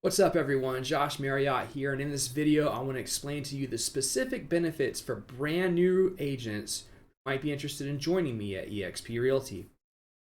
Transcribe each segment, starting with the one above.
What's up everyone, Josh Marriott here, and in this video I want to explain to you the specific benefits for brand new agents who might be interested in joining me at EXP Realty.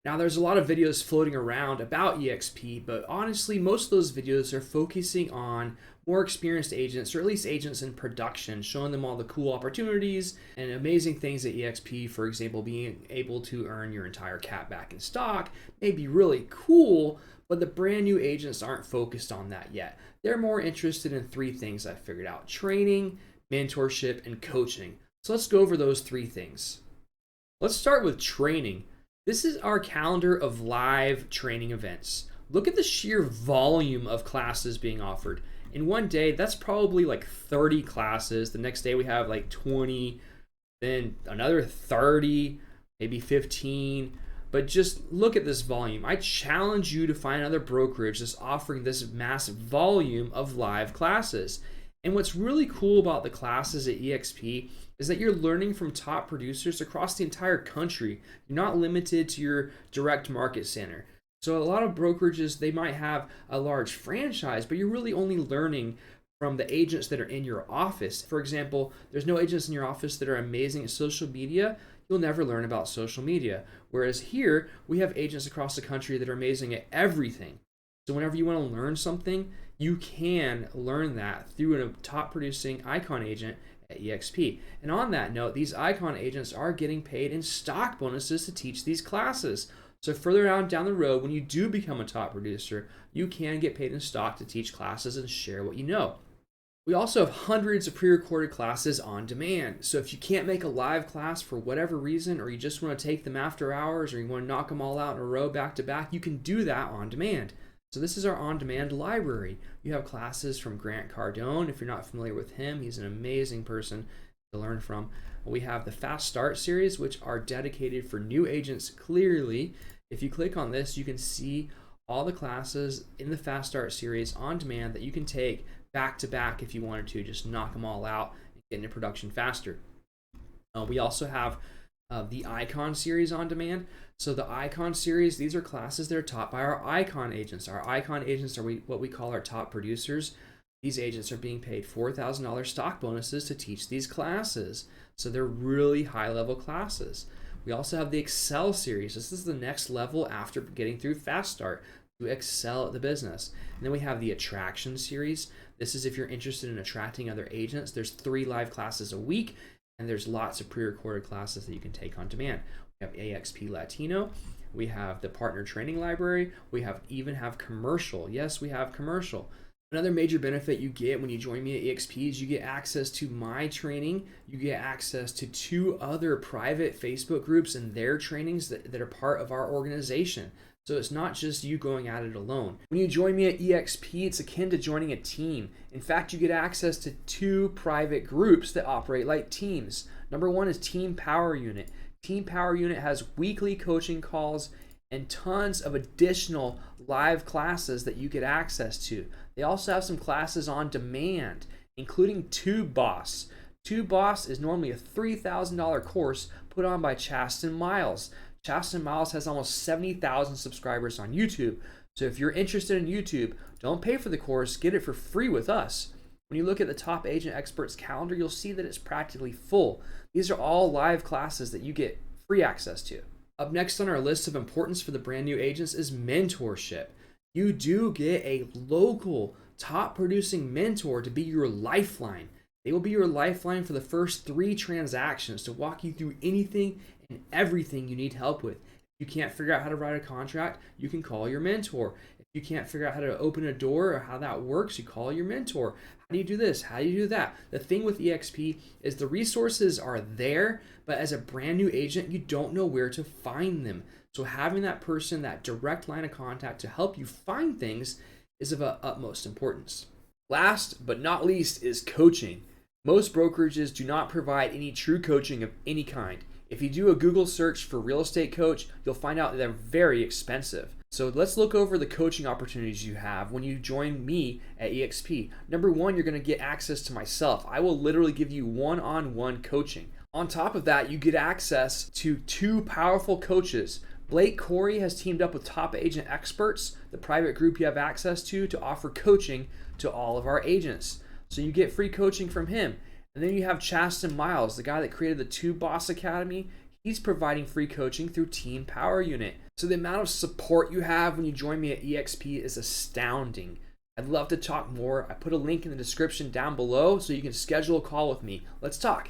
Now there's a lot of videos floating around about EXP, but honestly most of those videos are focusing on more experienced agents, or at least agents in production, showing them all the cool opportunities and amazing things at EXP. For example, being able to earn your entire cap back in stock may be really cool, but the brand new agents aren't focused on that yet. They're more interested in three things I figured out: training, mentorship, and coaching. So let's go over those three things. Let's start with training. This is our calendar of live training events. Look at the sheer volume of classes being offered. In one day, that's probably like 30 classes. The next day we have like 20, then another 30, maybe 15. But just look at this volume. I challenge you to find another brokerage that's offering this massive volume of live classes. And what's really cool about the classes at EXP is that you're learning from top producers across the entire country. You're not limited to your direct market center. So a lot of brokerages, they might have a large franchise, but you're really only learning from the agents that are in your office. For example, there's no agents in your office that are amazing at social media. You'll never learn about social media. Whereas here, we have agents across the country that are amazing at everything. So whenever you want to learn something, you can learn that through a top producing icon agent at EXP. And on that note, these icon agents are getting paid in stock bonuses to teach these classes. So further down the road, when you do become a top producer, you can get paid in stock to teach classes and share what you know. We also have hundreds of pre-recorded classes on demand. So if you can't make a live class for whatever reason, or you just want to take them after hours, or you want to knock them all out in a row back to back, you can do that on demand. So this is our on-demand library. You have classes from Grant Cardone. If you're not familiar with him, he's an amazing person to learn from. We have the Fast Start series, which are dedicated for new agents clearly. If you click on this, you can see all the classes in the Fast Start series on demand that you can take back to back if you wanted to, just knock them all out and get into production faster. We also have the Icon series on demand. So the Icon series, these are classes that are taught by our Icon agents. Our Icon agents are what we call our top producers. These agents are being paid $4,000 stock bonuses to teach these classes. So they're really high level classes. We also have the Excel series. This is the next level after getting through Fast Start to excel at the business. And then we have the Attraction series. This is if you're interested in attracting other agents. There's 3 live classes a week, and there's lots of pre-recorded classes that you can take on demand. We have EXP Latino. We have the Partner Training Library. We even have commercial. Yes, we have commercial. Another major benefit you get when you join me at EXP is you get access to my training. You get access to 2 other private Facebook groups and their trainings that are part of our organization. So it's not just you going at it alone. When you join me at EXP, it's akin to joining a team. In fact, you get access to 2 private groups that operate like teams. Number 1 is Team Power Unit. Team Power Unit has weekly coaching calls and tons of additional live classes that you get access to. They also have some classes on demand, including Tube Boss. Tube Boss is normally a $3,000 course put on by Chasten Miles. Chasten Miles has almost 70,000 subscribers on YouTube. So if you're interested in YouTube, don't pay for the course, get it for free with us. When you look at the Top Agent Experts calendar, you'll see that it's practically full. These are all live classes that you get free access to. Up next on our list of importance for the brand new agents is mentorship. You do get a local top producing mentor to be your lifeline. They will be your lifeline for the first 3 transactions to walk you through anything and everything you need help with. If you can't figure out how to write a contract, you can call your mentor. If you can't figure out how to open a door or how that works, you call your mentor. How do you do this? How do you do that? The thing with EXP is the resources are there, but as a brand new agent, you don't know where to find them. So having that person, that direct line of contact to help you find things is of utmost importance. Last but not least is coaching. Most brokerages do not provide any true coaching of any kind. If you do a Google search for real estate coach, you'll find out that they're very expensive. So let's look over the coaching opportunities you have when you join me at EXP. Number 1, you're going to get access to myself. I will literally give you one-on-one coaching. On top of that, you get access to 2 powerful coaches, Blake Corey has teamed up with Top Agent Experts, the private group you have access to offer coaching to all of our agents. So you get free coaching from him. And then you have Chasten Miles, the guy that created the Two Boss Academy. He's providing free coaching through Team Power Unit. So the amount of support you have when you join me at EXP is astounding. I'd love to talk more. I put a link in the description down below so you can schedule a call with me. Let's talk.